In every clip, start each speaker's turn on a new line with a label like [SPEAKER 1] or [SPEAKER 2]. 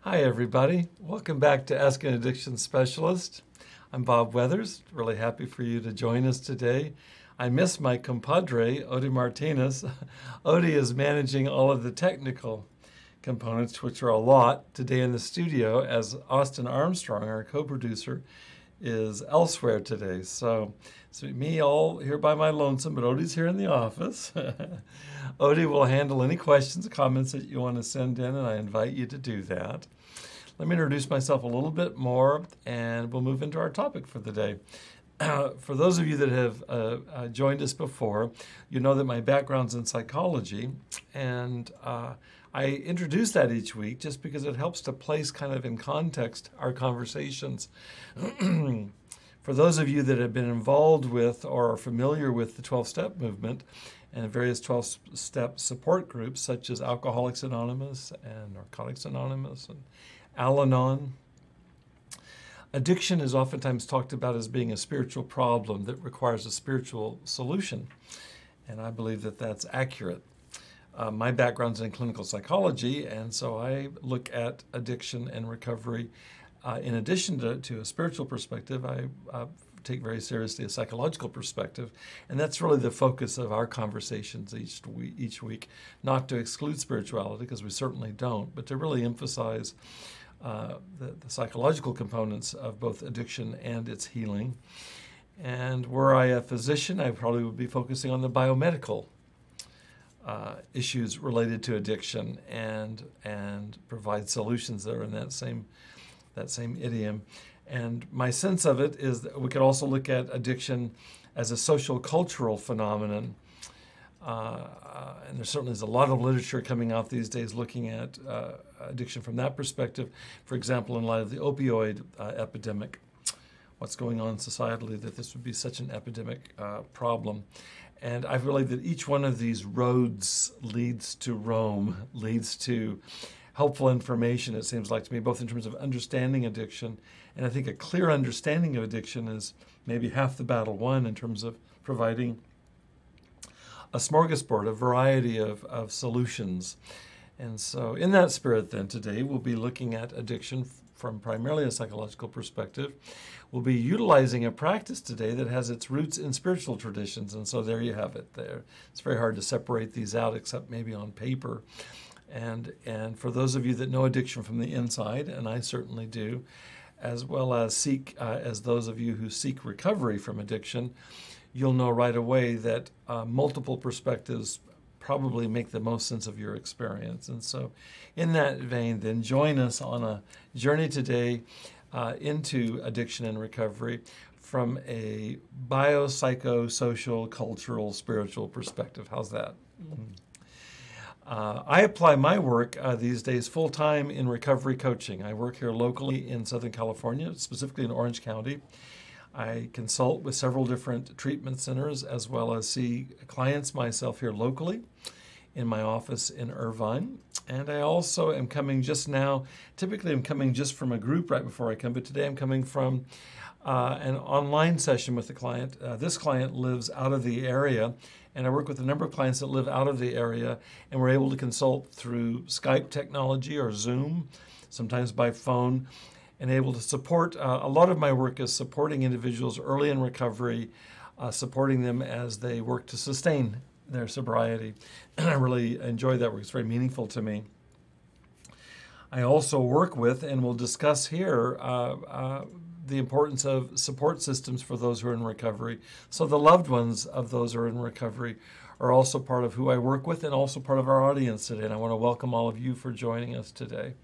[SPEAKER 1] Hi, everybody. Welcome back to Ask an Addiction Specialist. I'm Bob Weathers. Really happy for you to join us today. I miss my compadre, Odie Martinez. Odie is managing all of the technical components, which are a lot, today in the studio, as Austin Armstrong, our co-producer, is elsewhere today. So me all here by my lonesome, but Odie's here in the office. Odie will handle any questions, comments that you want to send in, and I invite you to do that. Let me introduce myself a little bit more, and we'll move into our topic for the day. For those of you that have joined us before, you know that my background's in psychology, and I introduce that each week just because it helps to place kind of in context our conversations. For those of you that have been involved with or are familiar with the 12-step movement and various 12-step support groups such as Alcoholics Anonymous and Narcotics Anonymous and Al-Anon, addiction is oftentimes talked about as being a spiritual problem that requires a spiritual solution, and I believe that that's accurate. My background's in clinical psychology, and so I look at addiction and recovery in addition to a spiritual perspective. I take very seriously a psychological perspective, and that's really the focus of our conversations each week, not to exclude spirituality, because we certainly don't, but to really emphasize the psychological components of both addiction and its healing. And were I a physician, I probably would be focusing on the biomedical issues related to addiction and provide solutions that are in that same idiom. And my sense of it is that we could also look at addiction as a social cultural phenomenon. And there certainly is a lot of literature coming out these days looking at addiction from that perspective. For example, in light of the opioid epidemic, what's going on societally, that this would be such an epidemic problem. And I believe that each one of these roads leads to Rome, leads to helpful information, it seems like to me, both in terms of understanding addiction, and I think a clear understanding of addiction is maybe half the battle won in terms of providing a smorgasbord, a variety of solutions. And so in that spirit then today, we'll be looking at addiction from primarily a psychological perspective. We'll be utilizing a practice today that has its roots in spiritual traditions, and so there you have it there. It's very hard to separate these out except maybe on paper. And for those of you that know addiction from the inside, and I certainly do, as well as as those of you who seek recovery from addiction, you'll know right away that multiple perspectives probably make the most sense of your experience. And so in that vein, then join us on a journey today into addiction and recovery from a biopsychosocial, cultural, spiritual perspective. How's that? I apply my work these days full-time in recovery coaching. I work here locally in Southern California, specifically in Orange County. I consult with several different treatment centers as well as see clients myself here locally in my office in Irvine. And I also am coming just now, typically I'm coming just from a group right before I come, but today I'm coming from an online session with a client. This client lives out of the area, and I work with a number of clients that live out of the area, and we're able to consult through Skype technology or Zoom, sometimes by phone, and able to support. A lot of my work is supporting individuals early in recovery, supporting them as they work to sustain their sobriety. And I really enjoy that work. It's very meaningful to me. I also work with, and we'll discuss here, the importance of support systems for those who are in recovery. So the loved ones of those who are in recovery are also part of who I work with and also part of our audience today. And I want to welcome all of you for joining us today.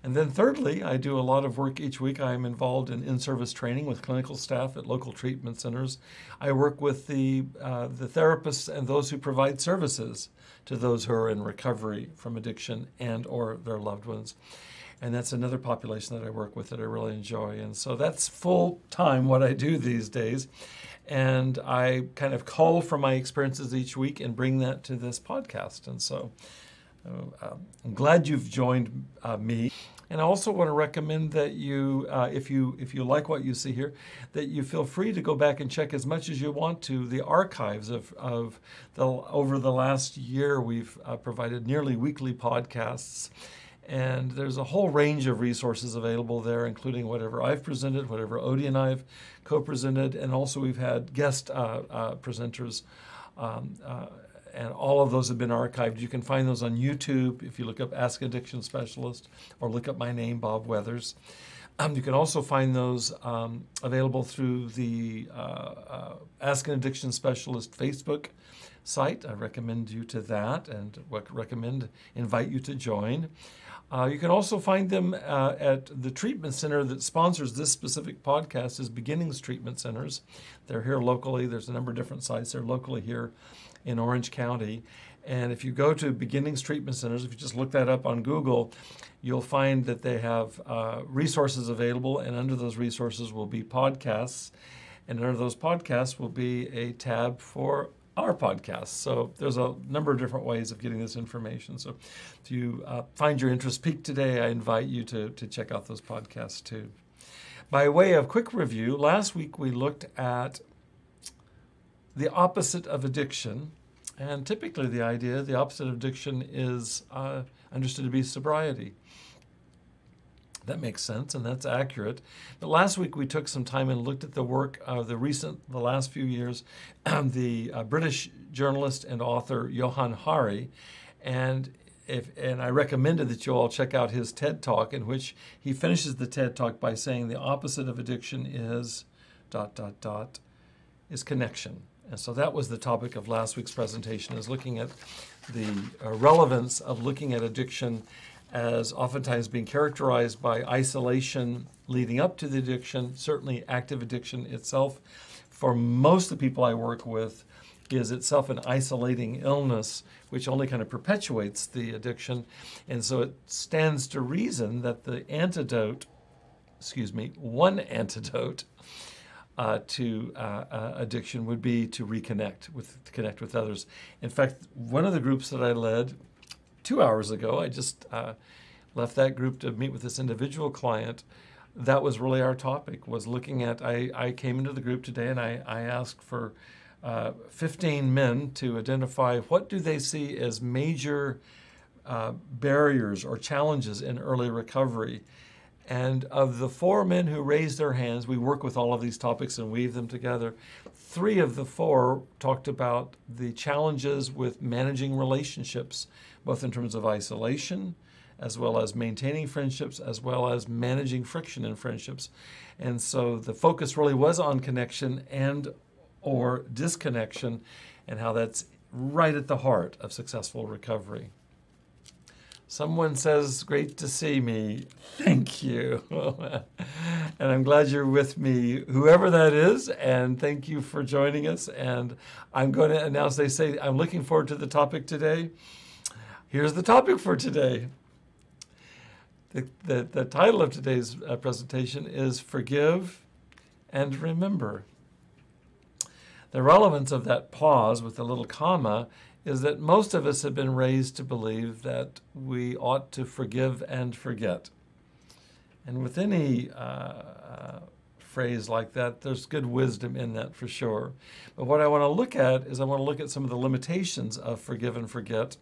[SPEAKER 1] And then thirdly, I do a lot of work each week. I am involved in in-service training with clinical staff at local treatment centers. I work with the therapists and those who provide services to those who are in recovery from addiction and or their loved ones. And that's another population that I work with that I really enjoy. And so that's full-time what I do these days. And I kind of call from my experiences each week and bring that to this podcast. And so I'm glad you've joined me. And I also want to recommend that you, if you like what you see here, that you feel free to go back and check as much as you want to the archives of over the last year. We've provided nearly weekly podcasts. And there's a whole range of resources available there, including whatever I've presented, whatever Odie and I've co-presented, and also we've had guest presenters, and all of those have been archived. You can find those on YouTube if you look up Ask Addiction Specialist or look up my name, Bob Weathers. You can also find those available through the Ask an Addiction Specialist Facebook site. I recommend you to that and invite you to join. You can also find them at the treatment center that sponsors this specific podcast is Beginnings Treatment Centers. They're here locally. There's a number of different sites. They're locally here in Orange County. And if you go to Beginnings Treatment Centers, if you just look that up on Google, you'll find that they have resources available, and under those resources will be podcasts. And under those podcasts will be a tab for our podcast. So there's a number of different ways of getting this information. So if you find your interest peaked today, I invite you to check out those podcasts too. By way of quick review, last week we looked at the opposite of addiction. And typically the opposite of addiction is understood to be sobriety. That makes sense, and that's accurate. But last week we took some time and looked at the work of the last few years, the British journalist and author Johann Hari, and I recommended that you all check out his TED Talk, in which he finishes the TED Talk by saying the opposite of addiction is ... is connection. And so that was the topic of last week's presentation, is looking at the relevance of looking at addiction as oftentimes being characterized by isolation leading up to the addiction. Certainly active addiction itself, for most of the people I work with, is itself an isolating illness, which only kind of perpetuates the addiction. And so it stands to reason that the one antidote to addiction would be to connect with others. In fact, one of the groups that I led 2 hours ago, I just left that group to meet with this individual client. That was really our topic, was looking at, I came into the group today and I asked for 15 men to identify what do they see as major barriers or challenges in early recovery. And of the 4 men who raised their hands, we work with all of these topics and weave them together. 3 of the 4 talked about the challenges with managing relationships, both in terms of isolation, as well as maintaining friendships, as well as managing friction in friendships. And so the focus really was on connection and or disconnection, and how that's right at the heart of successful recovery. Someone says, great to see me. Thank you. And I'm glad you're with me, whoever that is, and thank you for joining us. And I'm going to announce, they say, I'm looking forward to the topic today. Here's the topic for today. The title of today's presentation is Forgive and Remember. The relevance of that pause with a little comma is that most of us have been raised to believe that we ought to forgive and forget. And with any phrase like that, there's good wisdom in that for sure. But what I want to look at is I want to look at some of the limitations of forgive and forget,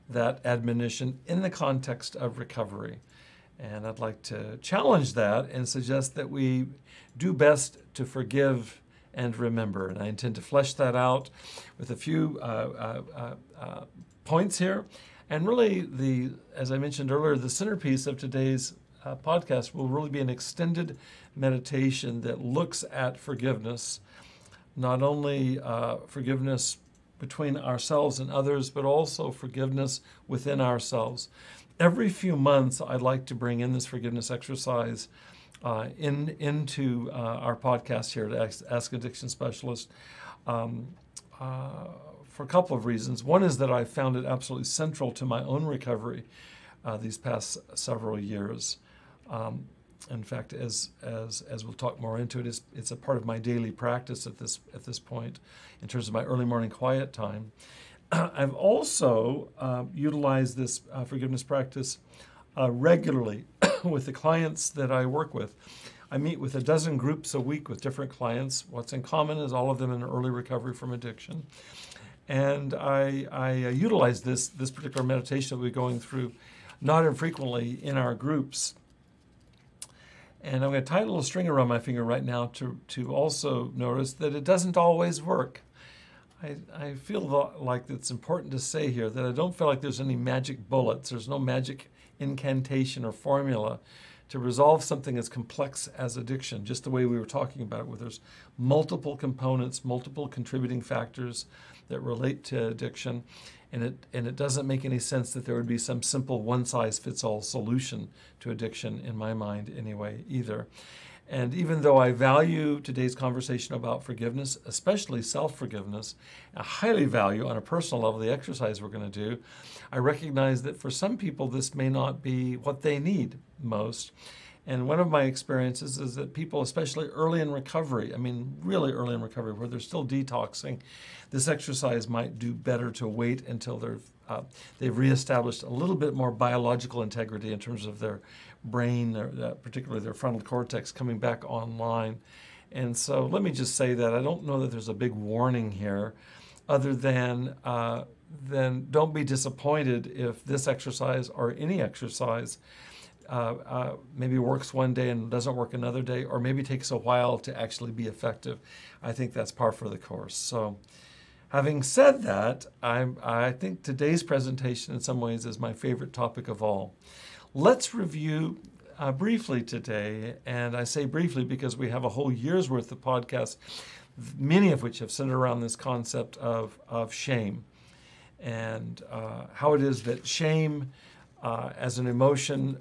[SPEAKER 1] that admonition in the context of recovery. And I'd like to challenge that and suggest that we do best to forgive and remember. And I intend to flesh that out with a few points here. And really, as I mentioned earlier, the centerpiece of today's podcast will really be an extended meditation that looks at forgiveness, not only forgiveness between ourselves and others, but also forgiveness within ourselves. Every few months, I'd like to bring in this forgiveness exercise into our podcast here at Ask Addiction Specialist for a couple of reasons. One is that I found it absolutely central to my own recovery these past several years. In fact, as we'll talk more into it, it's a part of my daily practice at this point in terms of my early morning quiet time. I've also utilized this forgiveness practice regularly with the clients that I work with. I meet with 12 groups a week with different clients. What's in common is all of them in early recovery from addiction. And I utilize this particular meditation that we're going through not infrequently in our groups. And I'm going to tie a little string around my finger right now to also notice that it doesn't always work. I feel like it's important to say here that I don't feel like there's any magic bullets. There's no magic incantation or formula to resolve something as complex as addiction, just the way we were talking about it, where there's multiple components, multiple contributing factors that relate to addiction. And it doesn't make any sense that there would be some simple one-size-fits-all solution to addiction, in my mind anyway, either. And even though I value today's conversation about forgiveness, especially self-forgiveness, I highly value on a personal level the exercise we're going to do, I recognize that for some people this may not be what they need most. And one of my experiences is that people, especially early in recovery, I mean really early in recovery, where they're still detoxing, this exercise might do better to wait until they've reestablished a little bit more biological integrity in terms of their brain, particularly their frontal cortex, coming back online. And so let me just say that I don't know that there's a big warning here, other than don't be disappointed if this exercise or any exercise maybe works one day and doesn't work another day, or maybe takes a while to actually be effective. I think that's par for the course. So having said that, I think today's presentation in some ways is my favorite topic of all. Let's review briefly today, and I say briefly because we have a whole year's worth of podcasts, many of which have centered around this concept of shame, and how it is that shame as an emotion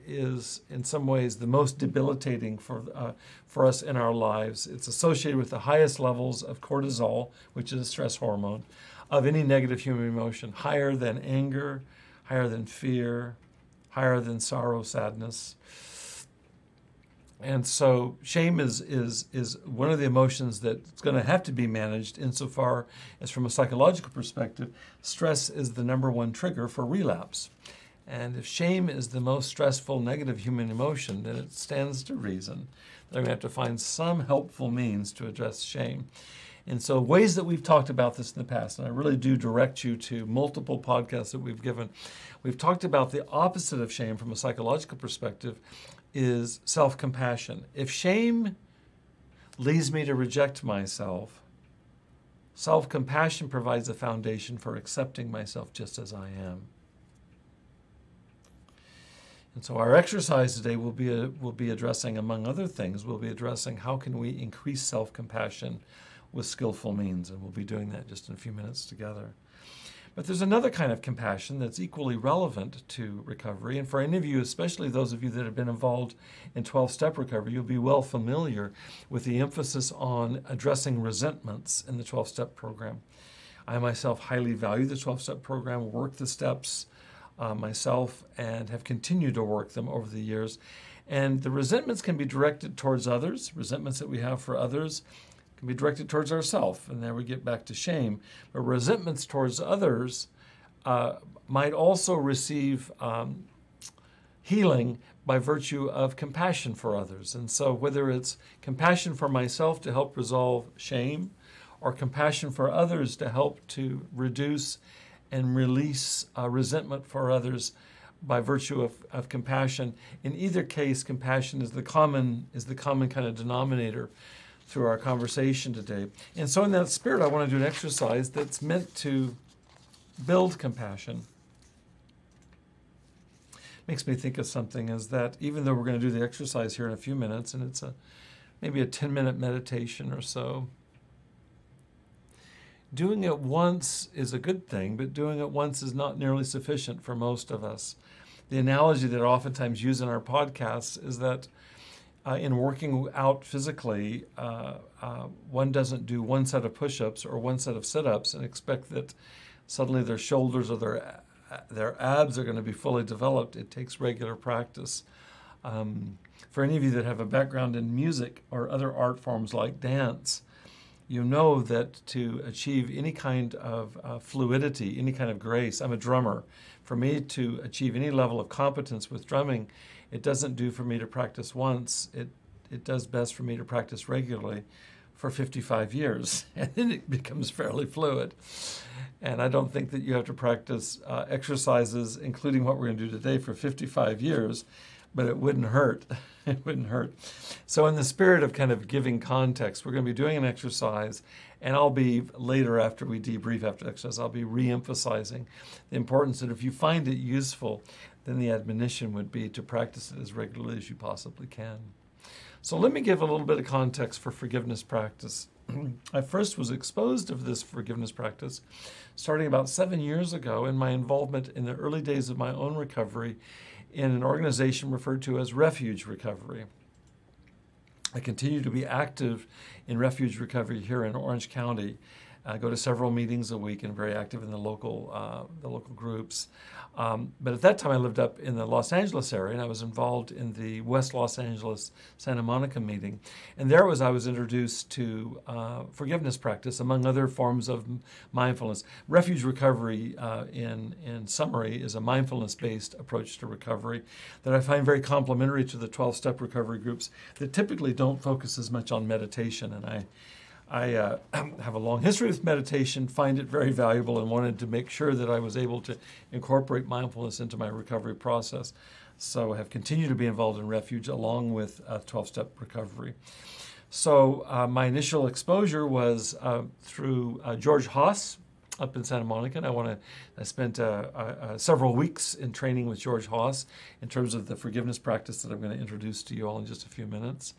[SPEAKER 1] is in some ways the most debilitating for us in our lives. It's associated with the highest levels of cortisol, which is a stress hormone, of any negative human emotion, higher than anger, higher than fear, higher than sorrow, sadness. And so shame is one of the emotions that's going to have to be managed insofar as, from a psychological perspective, stress is the number one trigger for relapse. And if shame is the most stressful negative human emotion, then it stands to reason that we're going to have to find some helpful means to address shame. And so ways that we've talked about this in the past, and I really do direct you to multiple podcasts that we've given, we've talked about the opposite of shame from a psychological perspective is self-compassion. If shame leads me to reject myself, self-compassion provides a foundation for accepting myself just as I am. And so our exercise today will be addressing, among other things, we'll be addressing how can we increase self-compassion with skillful means, and we'll be doing that just in a few minutes together. But there's another kind of compassion that's equally relevant to recovery, and for any of you, especially those of you that have been involved in 12-step recovery, you'll be well familiar with the emphasis on addressing resentments in the 12-step program. I myself highly value the 12-step program, work the steps myself, and have continued to work them over the years. And the resentments can be directed towards others. Resentments that we have for others can be directed towards ourselves, and there we get back to shame. But resentments towards others might also receive healing by virtue of compassion for others. And so whether it's compassion for myself to help resolve shame, or compassion for others to help to reduce and release resentment for others by virtue of compassion. In either case, compassion is the common kind of denominator through our conversation today. And so in that spirit, I want to do an exercise that's meant to build compassion. Makes me think of something is that even though we're going to do the exercise here in a few minutes, and it's maybe a 10-minute meditation or so, doing it once is a good thing, but doing it once is not nearly sufficient for most of us. The analogy that I oftentimes use in our podcasts is that in working out physically, one doesn't do one set of push-ups or one set of sit-ups and expect that suddenly their shoulders or their abs are going to be fully developed. It takes regular practice. For any of you that have a background in music or other art forms like dance, you know that to achieve any kind of fluidity, any kind of grace, I'm a drummer. For me to achieve any level of competence with drumming, it doesn't do for me to practice once. It does best for me to practice regularly for 55 years, and then it becomes fairly fluid. And I don't think that you have to practice exercises, including what we're going to do today, for 55 years, but it wouldn't hurt. It wouldn't hurt. So in the spirit of kind of giving context, we're going to be doing an exercise, and I'll be later after we debrief after the exercise, I'll be re-emphasizing the importance that if you find it useful, then the admonition would be to practice it as regularly as you possibly can. So let me give a little bit of context for forgiveness practice. I first was exposed to this forgiveness practice starting about 7 years ago in my involvement in the early days of my own recovery in an organization referred to as Refuge Recovery. I continue to be active in Refuge Recovery here in Orange County. I go to several meetings a week and very active in the local groups. But at that time, I lived up in the Los Angeles area, and I was involved in the West Los Angeles Santa Monica meeting. And there I was introduced to forgiveness practice, among other forms of mindfulness. Refuge Recovery, in summary, is a mindfulness-based approach to recovery that I find very complementary to the 12-step recovery groups that typically don't focus as much on meditation. And I have a long history with meditation, find it very valuable, and wanted to make sure that I was able to incorporate mindfulness into my recovery process. So I have continued to be involved in Refuge along with 12-step recovery. So my initial exposure was through George Haas up in Santa Monica, and I spent several weeks in training with George Haas in terms of the forgiveness practice that I'm going to introduce to you all in just a few minutes.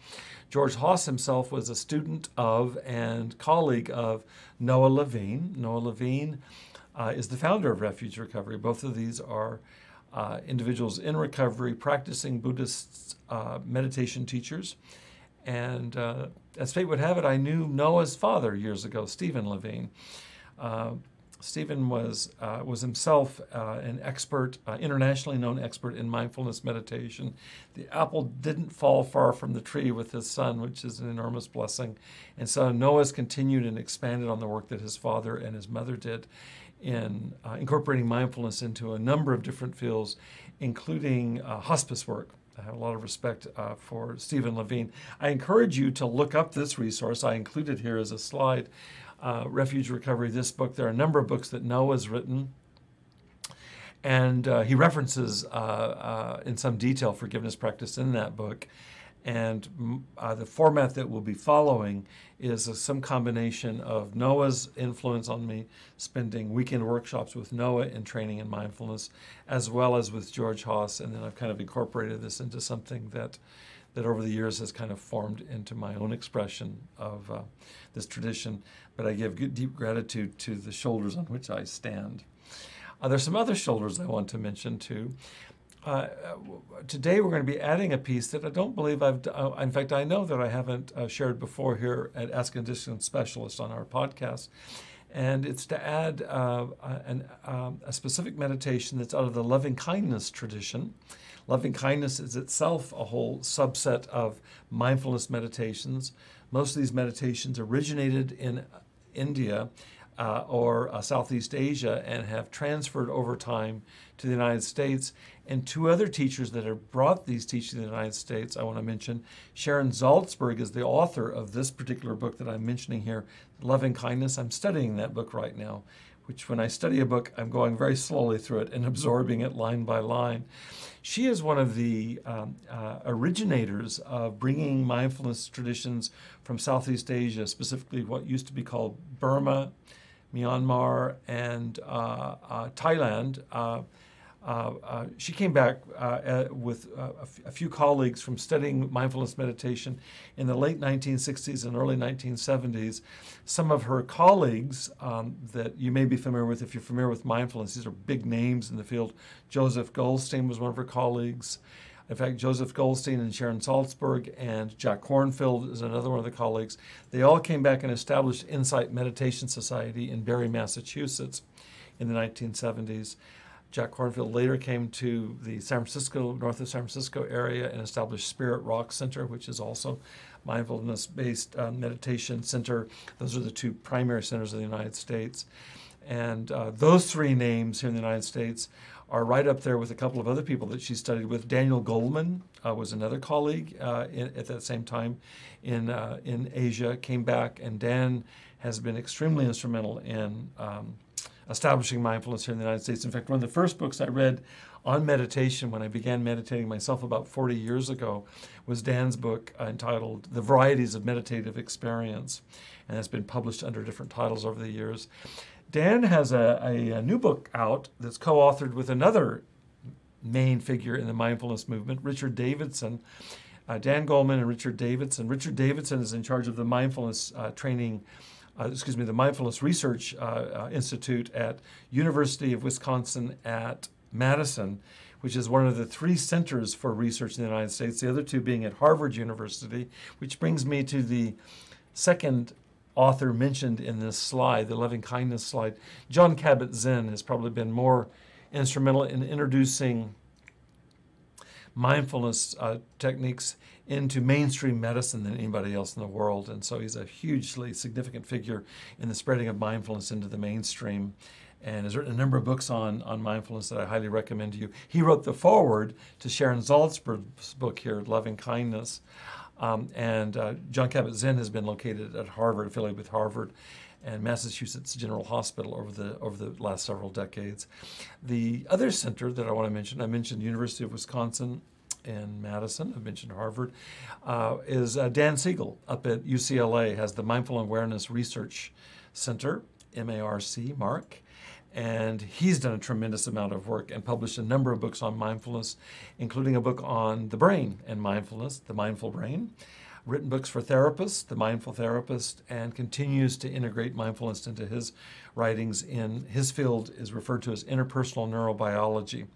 [SPEAKER 1] George Haas himself was a student of and colleague of Noah Levine. Noah Levine is the founder of Refuge Recovery. Both of these are individuals in recovery, practicing Buddhist meditation teachers. And as fate would have it, I knew Noah's father years ago, Stephen Levine. Stephen was himself an expert, internationally known expert in mindfulness meditation. The apple didn't fall far from the tree with his son, which is an enormous blessing. And so Noah's continued and expanded on the work that his father and his mother did in incorporating mindfulness into a number of different fields, including hospice work. I have a lot of respect for Stephen Levine. I encourage you to look up this resource. I included here as a slide. Refuge Recovery, this book. There are a number of books that Noah's written, and he references in some detail forgiveness practice in that book. And the format that we'll be following is some combination of Noah's influence on me, spending weekend workshops with Noah in training in mindfulness, as well as with George Haas. And then I've kind of incorporated this into something that over the years has kind of formed into my own expression of this tradition. But I give deep gratitude to the shoulders on which I stand. There's some other shoulders I want to mention too. Today we're going to be adding a piece that I don't believe in fact, I know that I haven't shared before here at Ask a Distance Specialist on our podcast. And it's to add a specific meditation that's out of the loving kindness tradition. Loving kindness is itself a whole subset of mindfulness meditations. Most of these meditations originated in India or Southeast Asia and have transferred over time to the United States. And two other teachers that have brought these teachings to the United States, I want to mention. Sharon Salzberg is the author of this particular book that I'm mentioning here, Loving Kindness. I'm studying that book right now, which when I study a book, I'm going very slowly through it and absorbing it line by line. She is one of the originators of bringing mindfulness traditions from Southeast Asia, specifically what used to be called Burma, Myanmar, and Thailand. She came back with a few colleagues from studying mindfulness meditation in the late 1960s and early 1970s. Some of her colleagues that you may be familiar with if you're familiar with mindfulness, these are big names in the field. Joseph Goldstein was one of her colleagues. In fact, Joseph Goldstein and Sharon Salzberg and Jack Kornfield is another one of the colleagues. They all came back and established Insight Meditation Society in Barre, Massachusetts in the 1970s. Jack Kornfield later came to the north of San Francisco area and established Spirit Rock Center, which is also mindfulness-based meditation center. Those are the two primary centers of the United States. And those three names here in the United States are right up there with a couple of other people that she studied with. Daniel Goleman was another colleague at that same time in Asia, came back, and Dan has been extremely instrumental in establishing mindfulness here in the United States. In fact, one of the first books I read on meditation when I began meditating myself about 40 years ago was Dan's book entitled The Varieties of Meditative Experience, and it's been published under different titles over the years. Dan has a new book out that's co-authored with another main figure in the mindfulness movement, Richard Davidson. Dan Goleman and Richard Davidson. Richard Davidson is in charge of the mindfulness the Mindfulness Research Institute at University of Wisconsin at Madison, which is one of the 3 centers for research in the United States, the other 2 being at Harvard University, which brings me to the second author mentioned in this slide, the loving kindness slide. Jon Kabat-Zinn has probably been more instrumental in introducing mindfulness techniques into mainstream medicine than anybody else in the world. And so he's a hugely significant figure in the spreading of mindfulness into the mainstream, and has written a number of books on mindfulness that I highly recommend to you. He wrote the foreword to Sharon Salzberg's book here, Loving Kindness. And Jon Kabat-Zinn has been located at Harvard, affiliated with Harvard and Massachusetts General Hospital over the last several decades. The other center that I mentioned University of Wisconsin in Madison, I've mentioned Harvard, is Dan Siegel up at UCLA, has the Mindful Awareness Research Center, MARC, and he's done a tremendous amount of work and published a number of books on mindfulness, including a book on the brain and mindfulness, The Mindful Brain, written books for therapists, The Mindful Therapist, and continues to integrate mindfulness into his writings in his field is referred to as interpersonal neurobiology.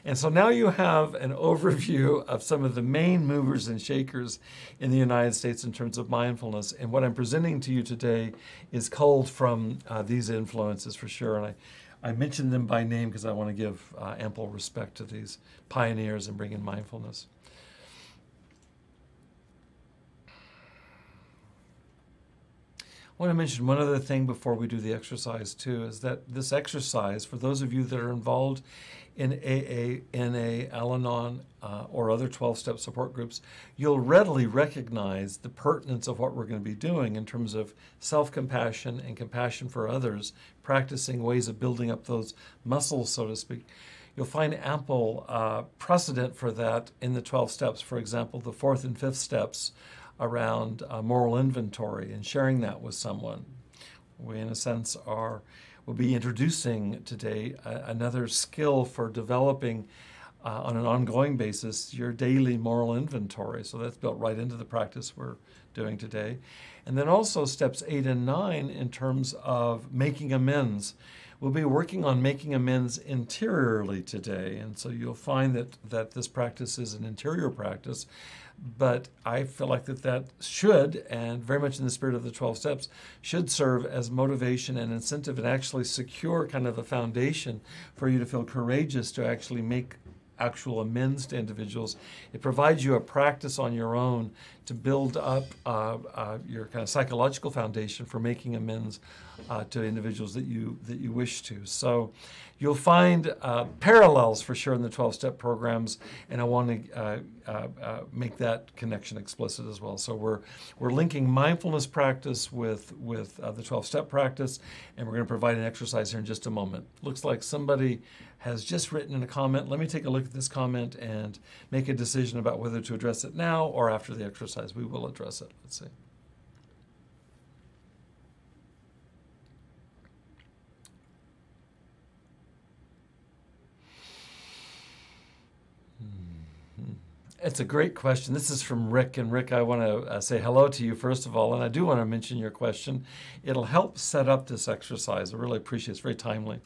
[SPEAKER 1] And so now you have an overview of some of the main movers and shakers in the United States in terms of mindfulness. And what I'm presenting to you today is culled from these influences for sure. And I mention them by name because I want to give ample respect to these pioneers in bringing mindfulness. I want to mention one other thing before we do the exercise too, is that this exercise, for those of you that are involved in AA, NA, Al-Anon, or other 12-step support groups, you'll readily recognize the pertinence of what we're going to be doing in terms of self-compassion and compassion for others, practicing ways of building up those muscles, so to speak. You'll find ample precedent for that in the 12 steps. For example, the 4th and 5th steps around moral inventory and sharing that with someone. We, in a sense, will be introducing today another skill for developing on an ongoing basis your daily moral inventory. So that's built right into the practice we're doing today. And then also steps 8 and 9 in terms of making amends. We'll be working on making amends interiorly today. And so you'll find that this practice is an interior practice. But I feel like that should, and very much in the spirit of the 12 steps, should serve as motivation and incentive and actually secure kind of a foundation for you to feel courageous to actually make actual amends to individuals. It provides you a practice on your own to build up your kind of psychological foundation for making amends to individuals that you wish to. So you'll find parallels for sure in the 12-step programs, and I want to make that connection explicit as well. So we're linking mindfulness practice with the 12-step practice, and we're going to provide an exercise here in just a moment. Looks like somebody has just written in a comment. Let me take a look at this comment and make a decision about whether to address it now or after the exercise. We will address it. Let's see. It's a great question. This is from Rick. And Rick, I want to say hello to you, first of all. And I do want to mention your question. It'll help set up this exercise. I really appreciate it. It's very timely.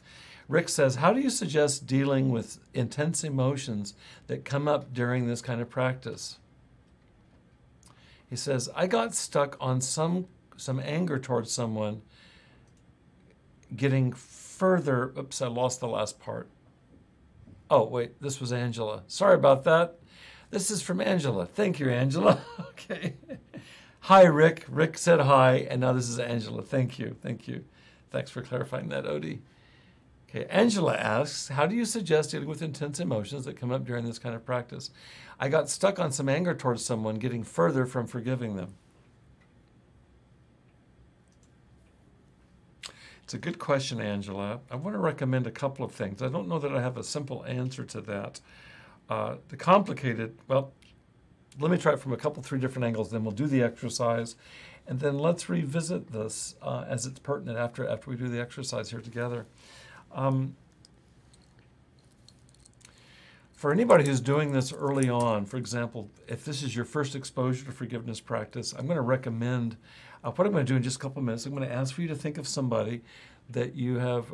[SPEAKER 1] Rick says, how do you suggest dealing with intense emotions that come up during this kind of practice? He says, I got stuck on some anger towards someone, getting further. Oops, I lost the last part. Oh, wait, this was Angela. Sorry about that. This is from Angela. Thank you, Angela. Okay. Hi, Rick. Rick said hi, and now this is Angela. Thank you. Thank you. Thanks for clarifying that, Odie. Okay, Angela asks, how do you suggest dealing with intense emotions that come up during this kind of practice? I got stuck on some anger towards someone, getting further from forgiving them. It's a good question, Angela. I want to recommend a couple of things. I don't know that I have a simple answer to that. The complicated, well, let me try it from a couple, three different angles, then we'll do the exercise, and then let's revisit this as it's pertinent after we do the exercise here together. For anybody who's doing this early on, for example, if this is your first exposure to forgiveness practice, I'm going to recommend, what I'm going to do in just a couple of minutes, I'm going to ask for you to think of somebody that you have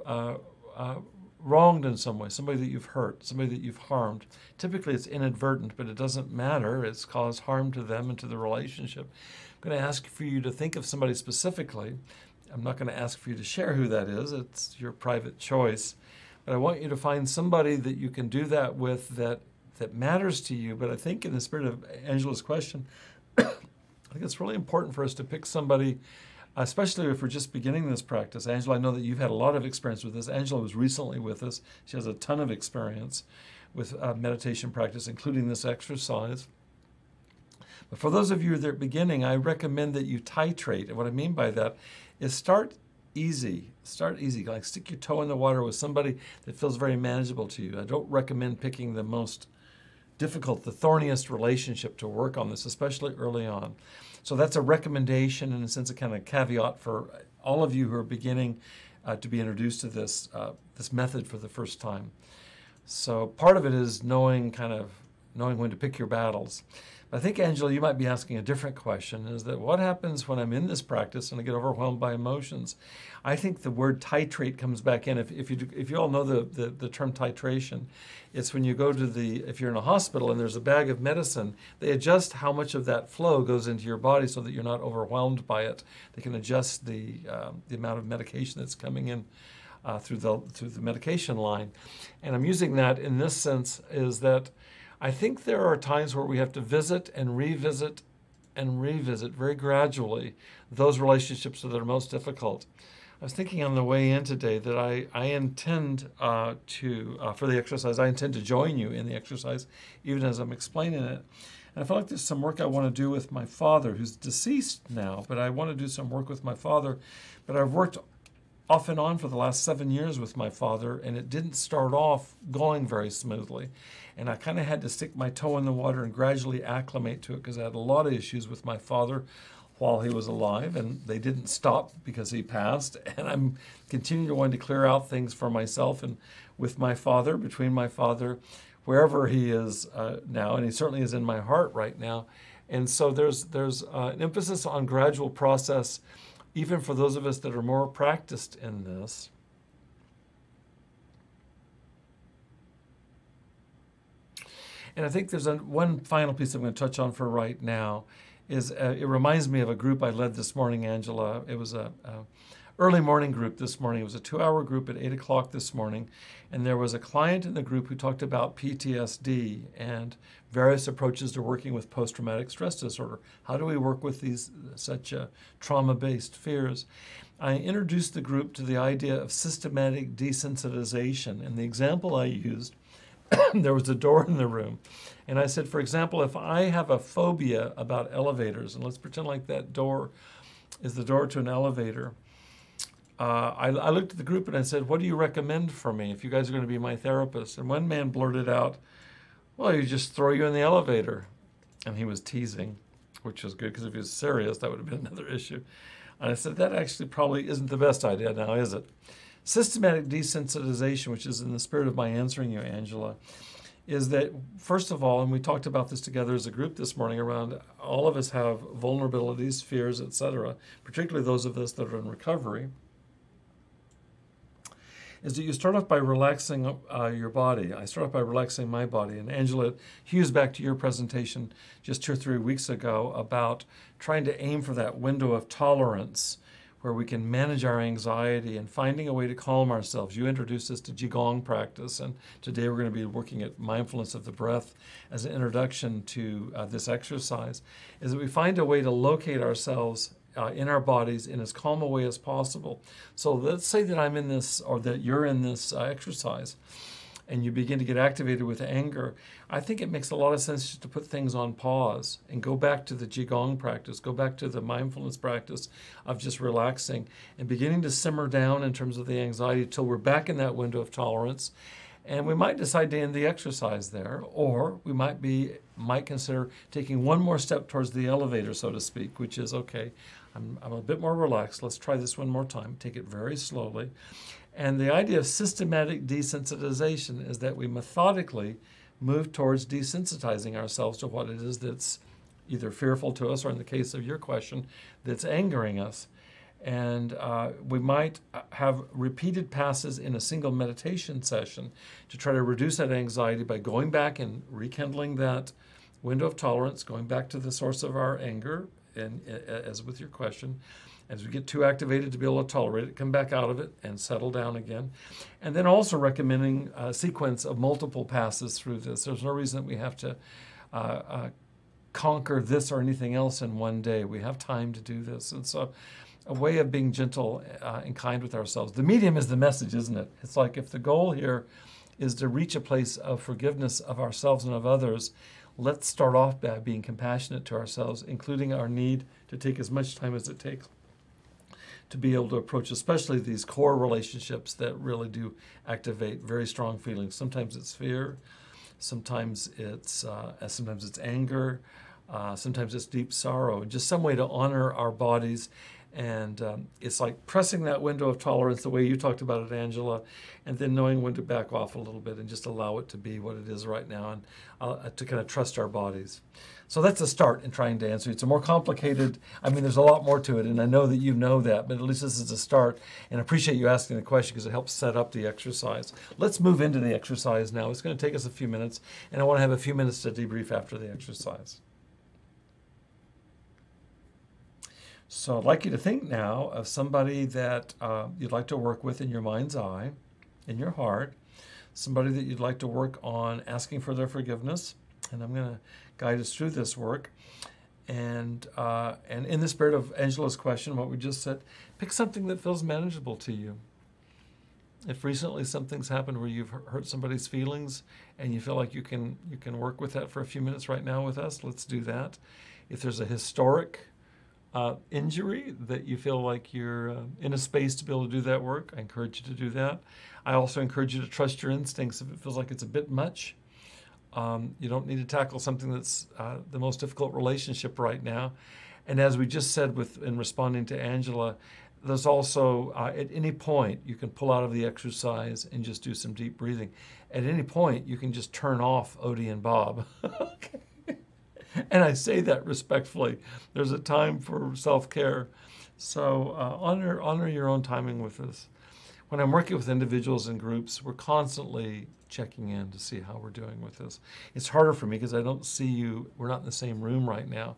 [SPEAKER 1] wronged in some way, somebody that you've hurt, somebody that you've harmed. Typically it's inadvertent, but it doesn't matter. It's caused harm to them and to the relationship. I'm going to ask for you to think of somebody specifically. I'm not going to ask for you to share who that is. It's your private choice. But I want you to find somebody that you can do that with that matters to you. But I think in the spirit of Angela's question, I think it's really important for us to pick somebody, especially if we're just beginning this practice. Angela, I know that you've had a lot of experience with this. Angela was recently with us. She has a ton of experience with meditation practice, including this exercise. But for those of you that are beginning, I recommend that you titrate. And what I mean by that is start easy. Start easy. Like stick your toe in the water with somebody that feels very manageable to you. I don't recommend picking the most difficult, the thorniest relationship to work on this, especially early on. So that's a recommendation, in a sense, a kind of caveat for all of you who are beginning to be introduced to this this method for the first time. So part of it is knowing when to pick your battles. I think, Angela, you might be asking a different question, is that what happens when I'm in this practice and I get overwhelmed by emotions? I think the word titrate comes back in. If you all know the term titration, it's when you go to if you're in a hospital and there's a bag of medicine, they adjust how much of that flow goes into your body so that you're not overwhelmed by it. They can adjust the amount of medication that's coming in through the medication line. And I'm using that in this sense is that I think there are times where we have to visit and revisit very gradually those relationships that are most difficult. I was thinking on the way in today that I intend for the exercise, I intend to join you in the exercise, even as I'm explaining it. And I felt like there's some work I want to do with my father, who's deceased now, but I want to do some work with my father. But I've worked off and on for the last 7 years with my father, and it didn't start off going very smoothly. And I kind of had to stick my toe in the water and gradually acclimate to it because I had a lot of issues with my father while he was alive, and they didn't stop because he passed. And I'm continuing to want to clear out things for myself and with my father, between my father, wherever he is now, and he certainly is in my heart right now. And so there's an emphasis on gradual process, even for those of us that are more practiced in this. And I think there's one final piece I'm going to touch on for right now. It reminds me of a group I led this morning, Angela. It was a early morning group this morning. It was a 2-hour group at 8 o'clock this morning. And there was a client in the group who talked about PTSD and various approaches to working with post-traumatic stress disorder. How do we work with these such trauma-based fears? I introduced the group to the idea of systematic desensitization. And the example I used, there was a door in the room. And I said, for example, if I have a phobia about elevators, and let's pretend like that door is the door to an elevator, I looked at the group and I said, what do you recommend for me if you guys are going to be my therapist? And one man blurted out, well, you just throw you in the elevator. And he was teasing, which was good because if he was serious, that would have been another issue. And I said, that actually probably isn't the best idea now, is it? Systematic desensitization, which is in the spirit of my answering you, Angela, is that, first of all, and we talked about this together as a group this morning around all of us have vulnerabilities, fears, etc., particularly those of us that are in recovery, is that you start off by relaxing your body. I start off by relaxing my body. And Angela, hews back to your presentation just 2 or 3 weeks ago about trying to aim for that window of tolerance where we can manage our anxiety and finding a way to calm ourselves. You introduced us to Qigong practice, and today we're going to be looking at mindfulness of the breath as an introduction to this exercise, is that we find a way to locate ourselves in our bodies in as calm a way as possible. So let's say that I'm in this, or that you're in this exercise, and you begin to get activated with anger. I think it makes a lot of sense just to put things on pause and go back to the Qigong practice, go back to the mindfulness practice of just relaxing and beginning to simmer down in terms of the anxiety till we're back in that window of tolerance. And we might decide to end the exercise there, or we might consider taking one more step towards the elevator, so to speak, which is, okay, I'm a bit more relaxed. Let's try this one more time. Take it very slowly. And the idea of systematic desensitization is that we methodically move towards desensitizing ourselves to what it is that's either fearful to us, or in the case of your question, that's angering us. And we might have repeated passes in a single meditation session to try to reduce that anxiety by going back and rekindling that window of tolerance, going back to the source of our anger, and as with your question, as we get too activated to be able to tolerate it, come back out of it and settle down again. And then also recommending a sequence of multiple passes through this. There's no reason that we have to conquer this or anything else in one day. We have time to do this. And so a way of being gentle and kind with ourselves. The medium is the message, isn't it? It's like if the goal here is to reach a place of forgiveness of ourselves and of others, let's start off by being compassionate to ourselves, including our need to take as much time as it takes to be able to approach especially these core relationships that really do activate very strong feelings. Sometimes it's fear, sometimes it's anger, sometimes it's deep sorrow, just some way to honor our bodies. And it's like pressing that window of tolerance the way you talked about it, Angela, and then knowing when to back off a little bit and just allow it to be what it is right now, and to kind of trust our bodies. So that's a start in trying to answer. It's a more complicated, there's a lot more to it, and I know that you know that, but at least this is a start, and I appreciate you asking the question because it helps set up the exercise. Let's move into the exercise now. It's going to take us a few minutes, and I want to have a few minutes to debrief after the exercise. So I'd like you to think now of somebody that you'd like to work with in your mind's eye, in your heart, somebody that you'd like to work on asking for their forgiveness. And I'm going to guide us through this work. And in the spirit of Angela's question, what we just said, pick something that feels manageable to you. If recently something's happened where you've hurt somebody's feelings and you feel like you can work with that for a few minutes right now with us, let's do that. If there's a historic injury that you feel like you're in a space to be able to do that work, I encourage you to do that. I also encourage you to trust your instincts if it feels like it's a bit much. You don't need to tackle something that's the most difficult relationship right now. And as we just said in responding to Angela, there's also, at any point, you can pull out of the exercise and just do some deep breathing. At any point, you can just turn off Odie and Bob. Okay. And I say that respectfully. There's a time for self-care. So honor your own timing with this. When I'm working with individuals and groups, we're constantly checking in to see how we're doing with this. It's harder for me because I don't see you. We're not in the same room right now.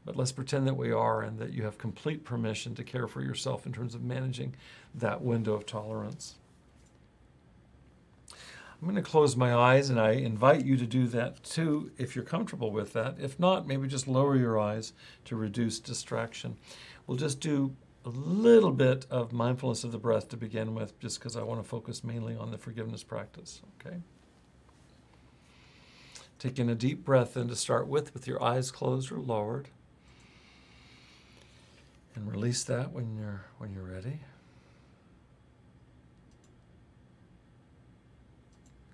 [SPEAKER 1] But let's pretend that we are and that you have complete permission to care for yourself in terms of managing that window of tolerance. I'm going to close my eyes, and I invite you to do that too if you're comfortable with that. If not, maybe just lower your eyes to reduce distraction. We'll just do a little bit of mindfulness of the breath to begin with, just because I want to focus mainly on the forgiveness practice, okay? Taking a deep breath in to start with your eyes closed or lowered. And release that when you're ready.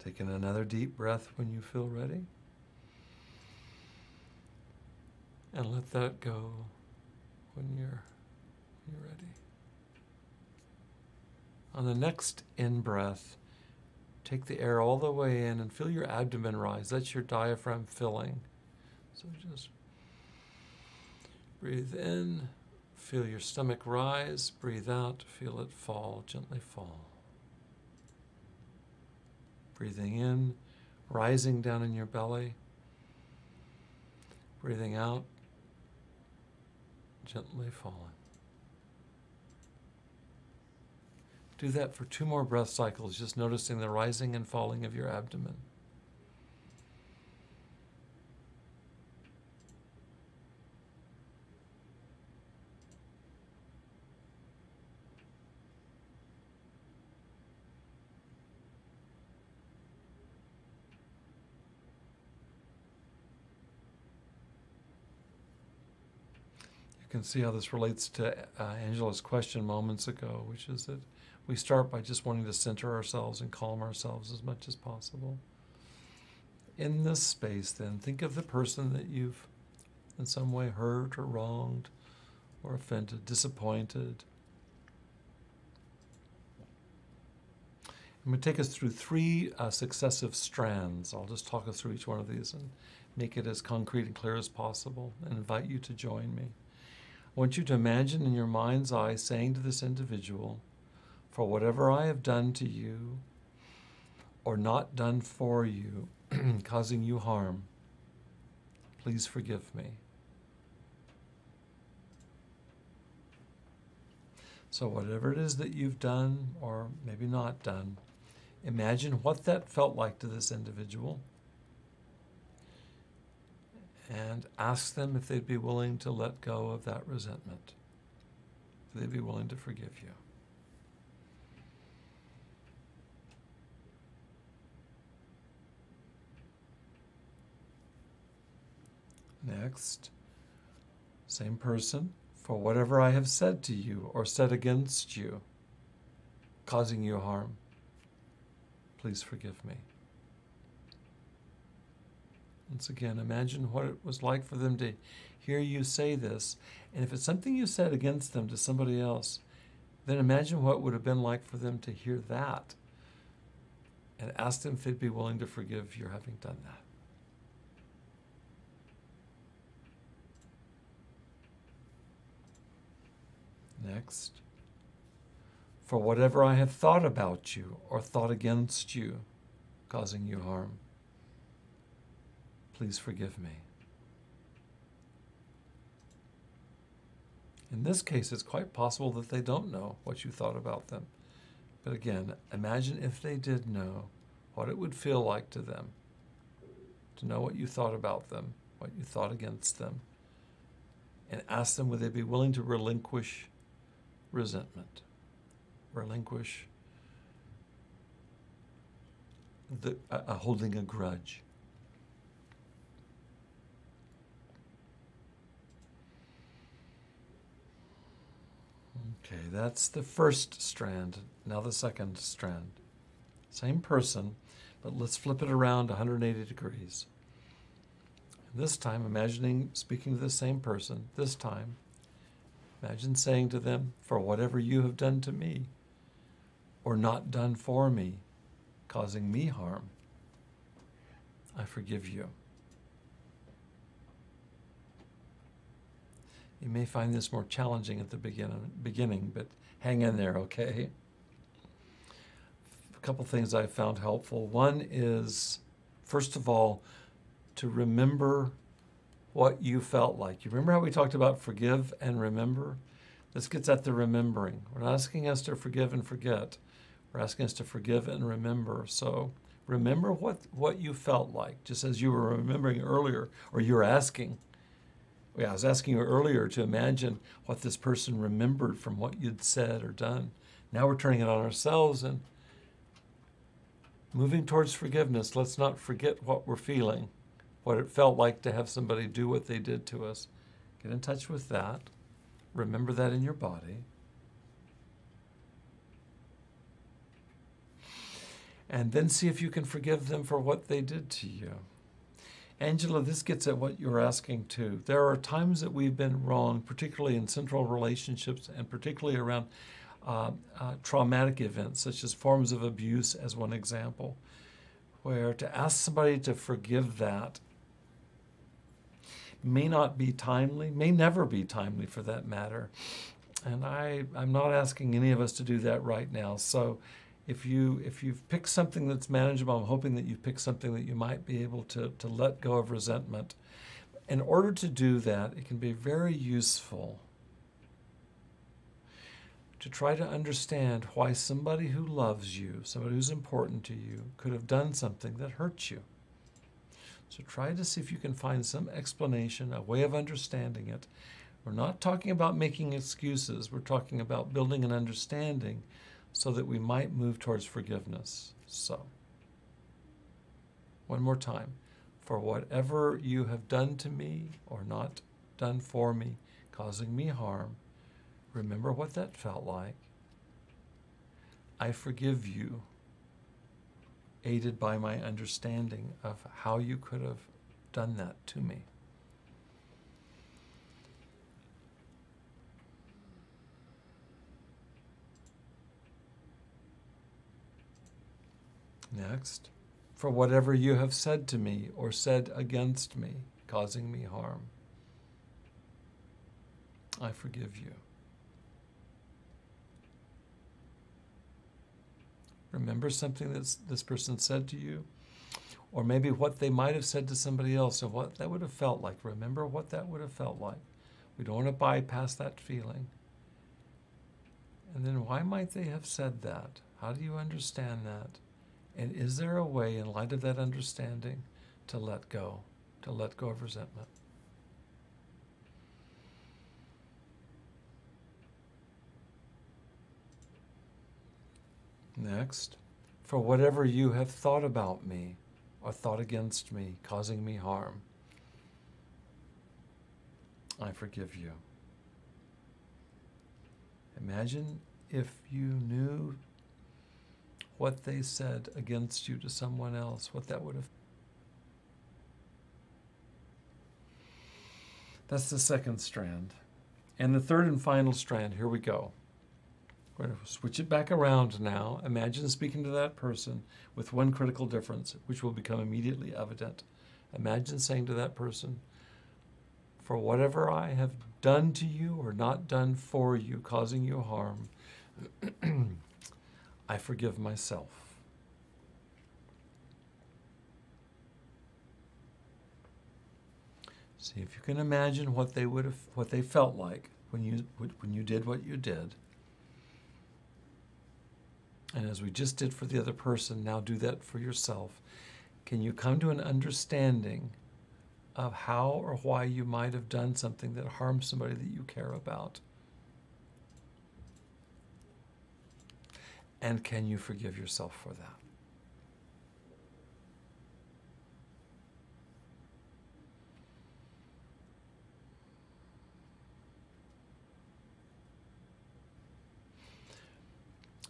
[SPEAKER 1] Taking another deep breath when you feel ready. And let that go when you're ready. On the next in-breath, take the air all the way in and feel your abdomen rise. That's your diaphragm filling. So just breathe in, feel your stomach rise. Breathe out, feel it fall, gently fall. Breathing in, rising down in your belly. Breathing out, gently falling. Do that for 2 more breath cycles, just noticing the rising and falling of your abdomen. can see how this relates to Angela's question moments ago, which is that we start by just wanting to center ourselves and calm ourselves as much as possible. In this space, then, think of the person that you've in some way hurt or wronged or offended, disappointed. I'm going to take us through 3 successive strands. I'll just talk us through each one of these and make it as concrete and clear as possible and invite you to join me. I want you to imagine in your mind's eye saying to this individual, for whatever I have done to you or not done for you, causing you harm, please forgive me. So whatever it is that you've done or maybe not done, imagine what that felt like to this individual and ask them if they'd be willing to let go of that resentment, if they'd be willing to forgive you. Next, same person, for whatever I have said to you or said against you, causing you harm, please forgive me. Once again, imagine what it was like for them to hear you say this. And if it's something you said against them to somebody else, then imagine what it would have been like for them to hear that and ask them if they'd be willing to forgive your having done that. Next, for whatever I have thought about you or thought against you, causing you harm, please forgive me. In this case, it's quite possible that they don't know what you thought about them. But again, imagine if they did know what it would feel like to them, to know what you thought about them, what you thought against them, and ask them would they be willing to relinquish resentment, relinquish holding a grudge. Okay, that's the first strand. Now the second strand. Same person, but let's flip it around 180 degrees. This time, imagining speaking to the same person, this time, imagine saying to them, for whatever you have done to me or not done for me, causing me harm, I forgive you. You may find this more challenging at the beginning, but hang in there, okay? A couple things I found helpful. One is, first of all, to remember what you felt like. You remember how we talked about forgive and remember? This gets at the remembering. We're not asking us to forgive and forget. We're asking us to forgive and remember. So remember what you felt like, just as you were remembering earlier, or you were asking. Yeah, I was asking you earlier to imagine what this person remembered from what you'd said or done. Now we're turning it on ourselves and moving towards forgiveness. Let's not forget what we're feeling, what it felt like to have somebody do what they did to us. Get in touch with that. Remember that in your body. And then see if you can forgive them for what they did to you. Angela, this gets at what you're asking too. There are times that we've been wrong, particularly in central relationships and particularly around traumatic events, such as forms of abuse as one example, where to ask somebody to forgive that may not be timely, may never be timely for that matter. And I'm not asking any of us to do that right now. So if you've picked something that's manageable, I'm hoping that you've picked something that you might be able to let go of resentment. In order to do that, it can be very useful to try to understand why somebody who loves you, somebody who's important to you, could have done something that hurts you. So try to see if you can find some explanation, a way of understanding it. We're not talking about making excuses. We're talking about building an understanding so that we might move towards forgiveness. So, one more time. For whatever you have done to me or not done for me, causing me harm. Remember what that felt like. I forgive you, aided by my understanding of how you could have done that to me. Next, for whatever you have said to me or said against me, causing me harm, I forgive you. Remember something that this person said to you, or maybe what they might have said to somebody else and what that would have felt like. Remember what that would have felt like. We don't want to bypass that feeling. And then why might they have said that? How do you understand that? And is there a way, in light of that understanding, to let go of resentment? Next, for whatever you have thought about me or thought against me, causing me harm, I forgive you. Imagine if you knew what they said against you to someone else, what that would have. That's the second strand. And the third and final strand, here we go. We're going to switch it back around now. Imagine speaking to that person with one critical difference, which will become immediately evident. Imagine saying to that person, for whatever I have done to you or not done for you, causing you harm, I forgive myself. See if you can imagine what they felt like when you did what you did. And as we just did for the other person, now do that for yourself. Can you come to an understanding of how or why you might have done something that harmed somebody that you care about? And can you forgive yourself for that?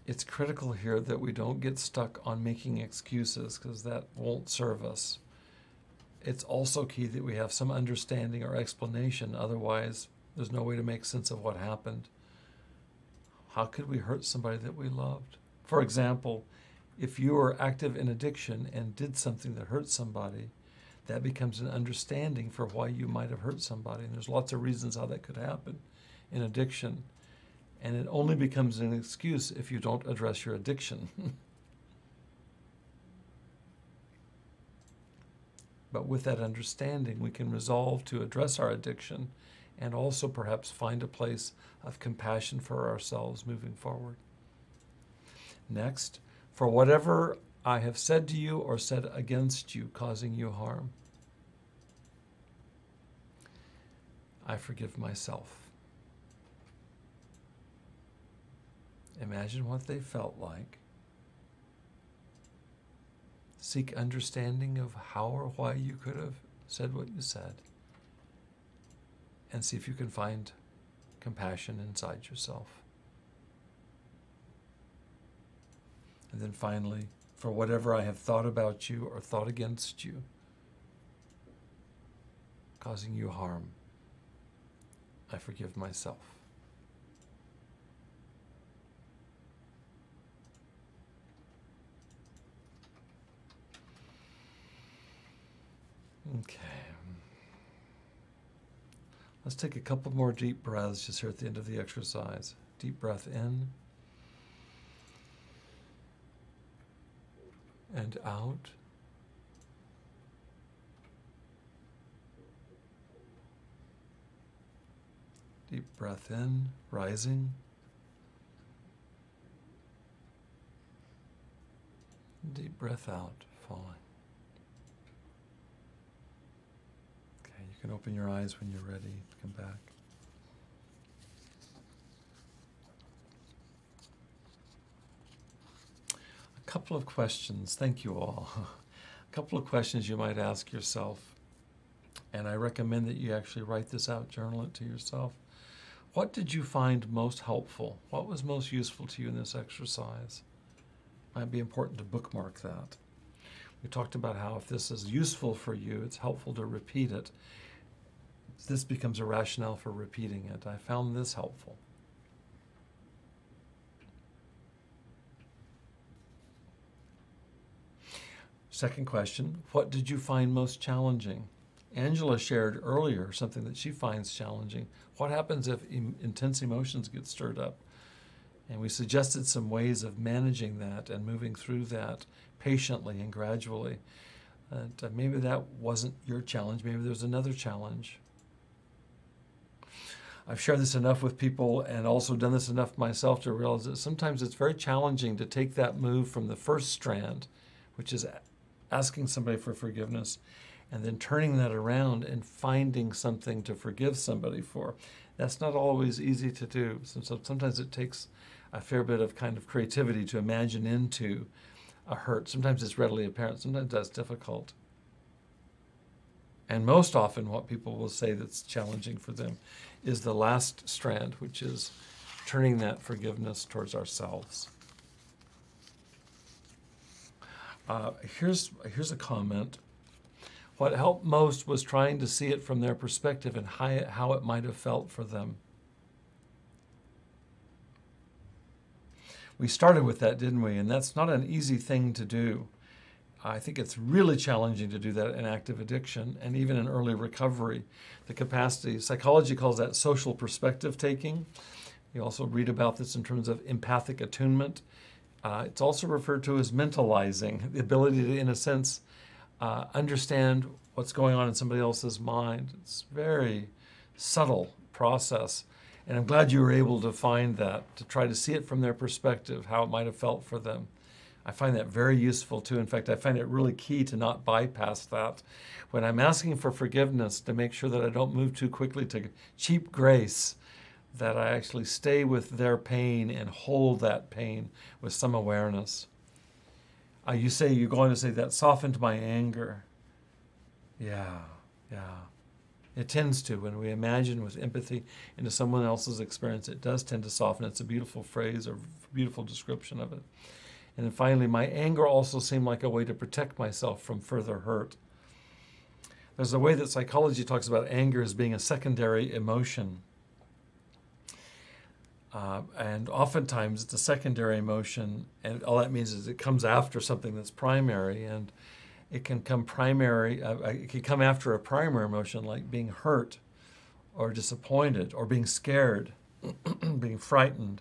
[SPEAKER 1] It's critical here that we don't get stuck on making excuses, because that won't serve us. It's also key that we have some understanding or explanation. Otherwise, there's no way to make sense of what happened. How could we hurt somebody that we loved? For example, if you are active in addiction and did something that hurt somebody, that becomes an understanding for why you might have hurt somebody. And there's lots of reasons how that could happen in addiction. And it only becomes an excuse if you don't address your addiction. But with that understanding, we can resolve to address our addiction and also perhaps find a place of compassion for ourselves moving forward. Next, for whatever I have said to you or said against you, causing you harm, I forgive myself. Imagine what they felt like. Seek understanding of how or why you could have said what you said. And see if you can find compassion inside yourself. And then finally, for whatever I have thought about you or thought against you, causing you harm, I forgive myself. Okay. Let's take a couple more deep breaths just here at the end of the exercise. Deep breath in and out. Deep breath in, rising. Deep breath out, falling. You can open your eyes when you're ready to come back. A couple of questions. Thank you all. A couple of questions you might ask yourself. And I recommend that you actually write this out, journal it to yourself. What did you find most helpful? What was most useful to you in this exercise? Might be important to bookmark that. We talked about how if this is useful for you, it's helpful to repeat it. This becomes a rationale for repeating it. I found this helpful. Second question, what did you find most challenging? Angela shared earlier something that she finds challenging. What happens if intense emotions get stirred up? And we suggested some ways of managing that and moving through that patiently and gradually. And maybe that wasn't your challenge. Maybe there's another challenge. I've shared this enough with people and also done this enough myself to realize that sometimes it's very challenging to take that move from the first strand, which is asking somebody for forgiveness, and then turning that around and finding something to forgive somebody for. That's not always easy to do. So sometimes it takes a fair bit of kind of creativity to imagine into a hurt. Sometimes it's readily apparent. Sometimes that's difficult. And most often what people will say that's challenging for them is the last strand, which is turning that forgiveness towards ourselves. Here's a comment. What helped most was trying to see it from their perspective and how it might have felt for them. We started with that, didn't we? And that's not an easy thing to do. I think it's really challenging to do that in active addiction and even in early recovery. The capacity, psychology calls that social perspective taking. You also read about this in terms of empathic attunement. It's also referred to as mentalizing, the ability to, in a sense, understand what's going on in somebody else's mind. It's a very subtle process. And I'm glad you were able to find that, to try to see it from their perspective, how it might have felt for them. I find that very useful too. In fact, I find it really key to not bypass that. When I'm asking for forgiveness, to make sure that I don't move too quickly to cheap grace, that I actually stay with their pain and hold that pain with some awareness. You're going to say that softened my anger. Yeah. It tends to. When we imagine with empathy into someone else's experience, it does tend to soften. It's a beautiful phrase or beautiful description of it. And then finally, my anger also seemed like a way to protect myself from further hurt. There's a way that psychology talks about anger as being a secondary emotion. And oftentimes it's a secondary emotion, and all that means is it comes after something that's primary, and it can come after a primary emotion like being hurt or disappointed or being scared, being frightened,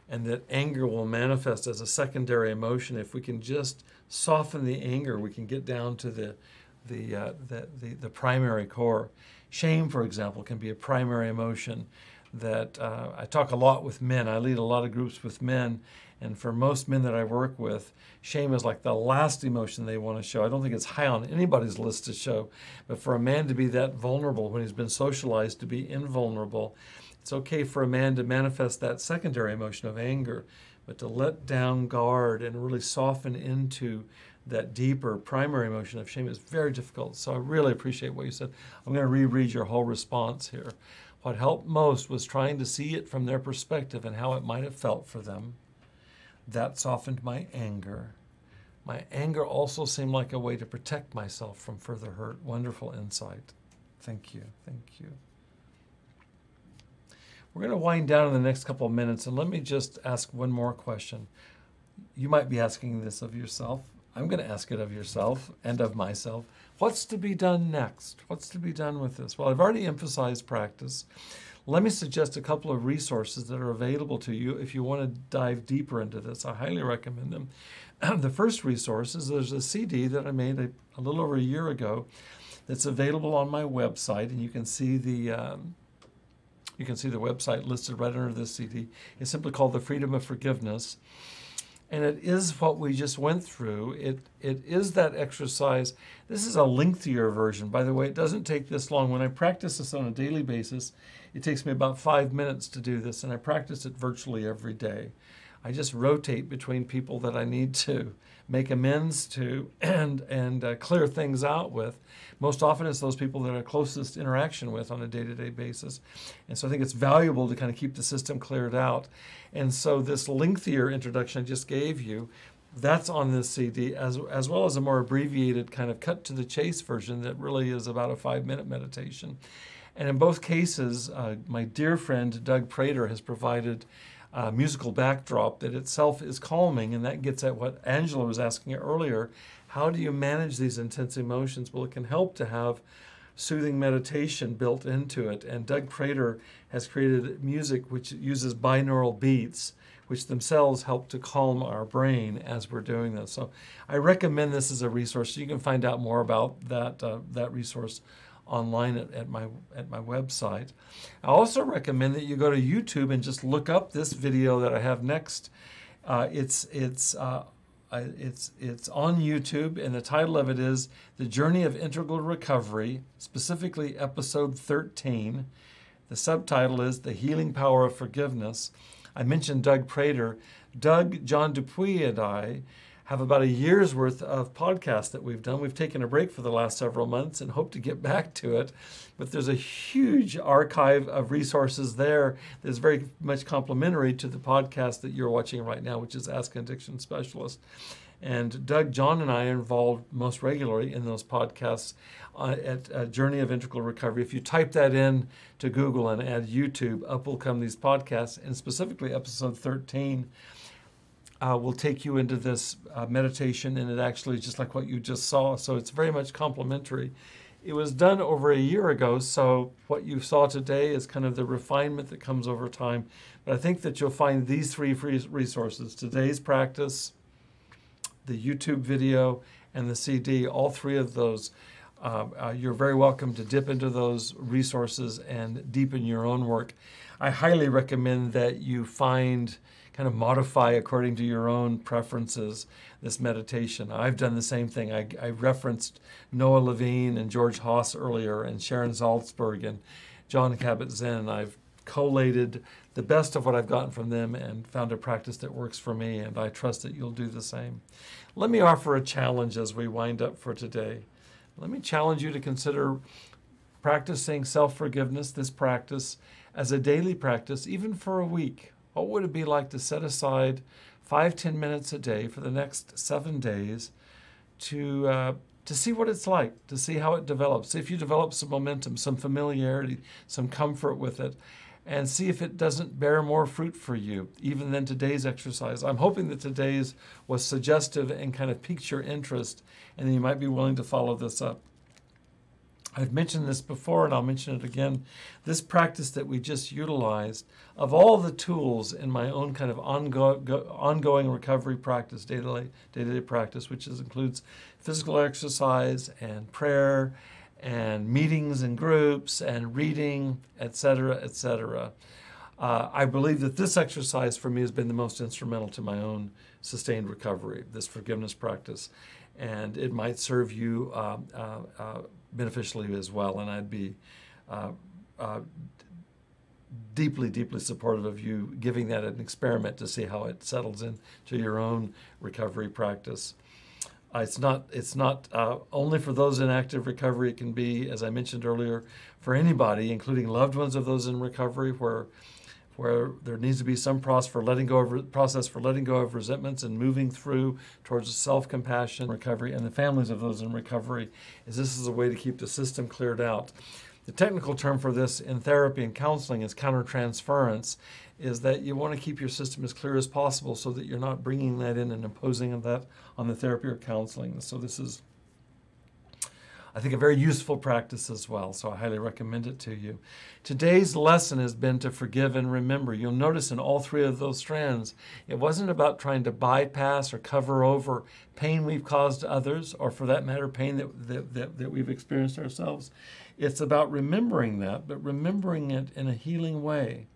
[SPEAKER 1] and that anger will manifest as a secondary emotion. If we can just soften the anger, we can get down to the primary core. Shame, for example, can be a primary emotion that I talk a lot with men. I lead a lot of groups with men, and for most men that I work with, shame is like the last emotion they want to show. I don't think it's high on anybody's list to show, but for a man to be that vulnerable when he's been socialized to be invulnerable, it's okay for a man to manifest that secondary emotion of anger, but to let down guard and really soften into that deeper primary emotion of shame is very difficult. So I really appreciate what you said. I'm going to reread your whole response here. What helped most was trying to see it from their perspective and how it might have felt for them. That softened my anger. My anger also seemed like a way to protect myself from further hurt. Wonderful insight. Thank you. Thank you. We're going to wind down in the next couple of minutes, and let me just ask one more question. You might be asking this of yourself. I'm going to ask it of yourself and of myself. What's to be done next? What's to be done with this? Well, I've already emphasized practice. Let me suggest a couple of resources that are available to you if you want to dive deeper into this. I highly recommend them. The first resource is there's a CD that I made a little over a year ago that's available on my website, and you can see the website listed right under this CD. It's simply called The Freedom of Forgiveness. And it is what we just went through. It is that exercise. This is a lengthier version. By the way, it doesn't take this long. When I practice this on a daily basis, it takes me about 5 minutes to do this, and I practice it virtually every day. I just rotate between people that I need to make amends to and clear things out with. Most often it's those people that are closest interaction with on a day-to-day basis. And so I think it's valuable to kind of keep the system cleared out. And so this lengthier introduction I just gave you, that's on this CD, as well as a more abbreviated kind of cut to the chase version that really is about a 5-minute meditation. And in both cases, my dear friend Doug Prater has provided a musical backdrop that itself is calming, and that gets at what Angela was asking earlier. How do you manage these intense emotions? Well, it can help to have soothing meditation built into it. And Doug Prater has created music which uses binaural beats, which themselves help to calm our brain as we're doing this. So I recommend this as a resource. You can find out more about that resource online at my website. I also recommend that you go to YouTube and just look up this video that I have next. It's on YouTube, and the title of it is The Journey of Integral Recovery, specifically episode 13. The subtitle is The Healing Power of Forgiveness. I mentioned Doug Prater. Doug, John Dupuis, and I have about a year's worth of podcasts that we've done. We've taken a break for the last several months and hope to get back to it. But there's a huge archive of resources there that's very much complementary to the podcast that you're watching right now, which is Ask an Addiction Specialist. And Doug, John, and I are involved most regularly in those podcasts at Journey of Integral Recovery. If you type that in to Google and add YouTube, up will come these podcasts, and specifically episode 13 will take you into this meditation, and it actually is just like what you just saw. So it's very much complementary. It was done over a year ago, so what you saw today is kind of the refinement that comes over time. But I think that you'll find these three free resources: today's practice, the YouTube video, and the CD. All three of those, you're very welcome to dip into those resources and deepen your own work. I highly recommend that you kind of modify according to your own preferences this meditation. I've done the same thing. I referenced Noah Levine and George Haas earlier, and Sharon Salzberg and John Kabat-Zinn. I've collated the best of what I've gotten from them and found a practice that works for me, and I trust that you'll do the same. Let me offer a challenge as we wind up for today. Let me challenge you to consider practicing self-forgiveness, this practice, as a daily practice, even for a week. What would it be like to set aside 5-10 minutes a day for the next 7 days to see what it's like, to see how it develops, see if you develop some momentum, some familiarity, some comfort with it, and see if it doesn't bear more fruit for you, even than today's exercise. I'm hoping that today's was suggestive and kind of piqued your interest, and then you might be willing to follow this up. I've mentioned this before, and I'll mention it again. This practice that we just utilized, of all the tools in my own kind of ongoing recovery practice, day-to-day practice, which includes physical exercise and prayer and meetings and groups and reading, etc., etc. I believe that this exercise for me has been the most instrumental to my own sustained recovery, this forgiveness practice. And it might serve you beneficially as well, and I'd be deeply, deeply supportive of you giving that an experiment to see how it settles into your own recovery practice. It's not only for those in active recovery. It can be, as I mentioned earlier, for anybody, including loved ones of those in recovery, where there needs to be some process for letting go of resentments and moving through towards self-compassion, recovery, and the families of those in recovery, this is a way to keep the system cleared out. The technical term for this in therapy and counseling is countertransference, is that you want to keep your system as clear as possible so that you're not bringing that in and imposing that on the therapy or counseling. So this is, I think, a very useful practice as well, so I highly recommend it to you. Today's lesson has been to forgive and remember. You'll notice in all three of those strands, it wasn't about trying to bypass or cover over pain we've caused to others, or for that matter, pain that we've experienced ourselves. It's about remembering that, but remembering it in a healing way.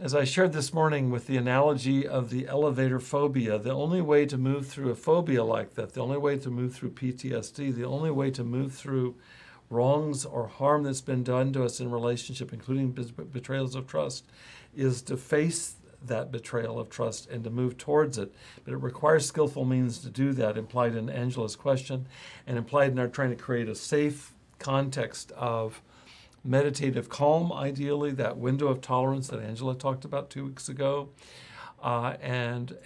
[SPEAKER 1] As I shared this morning with the analogy of the elevator phobia, the only way to move through a phobia like that, the only way to move through PTSD, the only way to move through wrongs or harm that's been done to us in relationship, including betrayals of trust, is to face that betrayal of trust and to move towards it. But it requires skillful means to do that, implied in Angela's question and implied in our trying to create a safe context of meditative calm, ideally, that window of tolerance that Angela talked about 2 weeks ago, and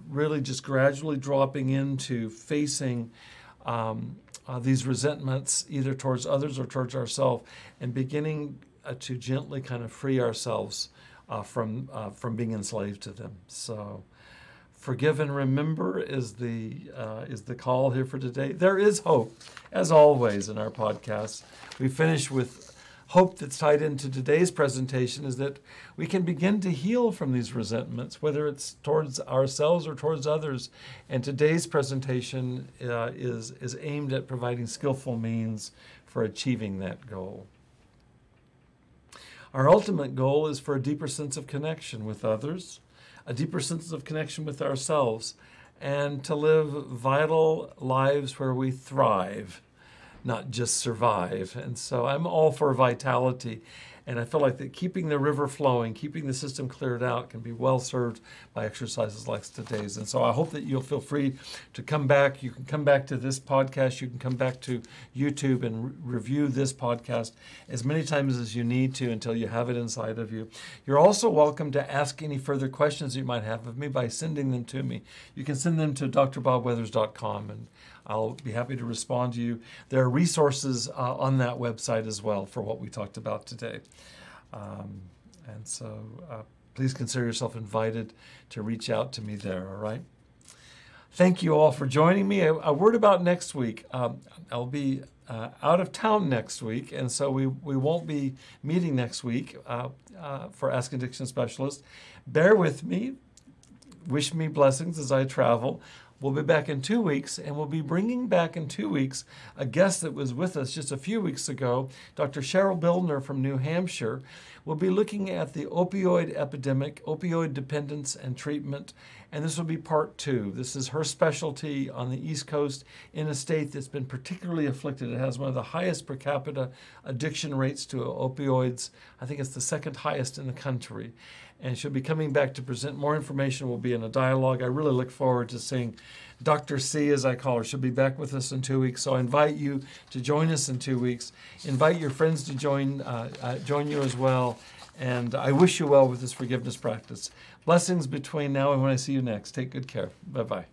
[SPEAKER 1] really just gradually dropping into facing these resentments either towards others or towards ourselves, and beginning to gently kind of free ourselves from being enslaved to them. So, forgive and remember is the call here for today. There is hope, as always, in our podcast. We finish with hope that's tied into today's presentation, is that we can begin to heal from these resentments, whether it's towards ourselves or towards others. And today's presentation is aimed at providing skillful means for achieving that goal. Our ultimate goal is for a deeper sense of connection with others, a deeper sense of connection with ourselves, and to live vital lives where we thrive, not just survive. And so I'm all for vitality. And I feel like that keeping the river flowing, keeping the system cleared out can be well served by exercises like today's. And so I hope that you'll feel free to come back. You can come back to this podcast. You can come back to YouTube and review this podcast as many times as you need to until you have it inside of you. You're also welcome to ask any further questions you might have of me by sending them to me. You can send them to drbobweathers.com, and I'll be happy to respond to you. There are resources on that website as well for what we talked about today. And so please consider yourself invited to reach out to me there, all right? Thank you all for joining me. A word about next week. I'll be out of town next week, and so we won't be meeting next week for Ask Addiction Specialist. Bear with me. Wish me blessings as I travel. We'll be back in 2 weeks, and we'll be bringing back in 2 weeks a guest that was with us just a few weeks ago, Dr. Cheryl Bildner from New Hampshire. We'll be looking at the opioid epidemic, opioid dependence and treatment, and this will be part 2. This is her specialty on the East Coast in a state that's been particularly afflicted. It has one of the highest per capita addiction rates to opioids. I think it's the second highest in the country. And she'll be coming back to present more information. We'll be in a dialogue. I really look forward to seeing Dr. C, as I call her. She'll be back with us in 2 weeks. So I invite you to join us in 2 weeks. Invite your friends to join you as well. And I wish you well with this forgiveness practice. Blessings between now and when I see you next. Take good care. Bye-bye.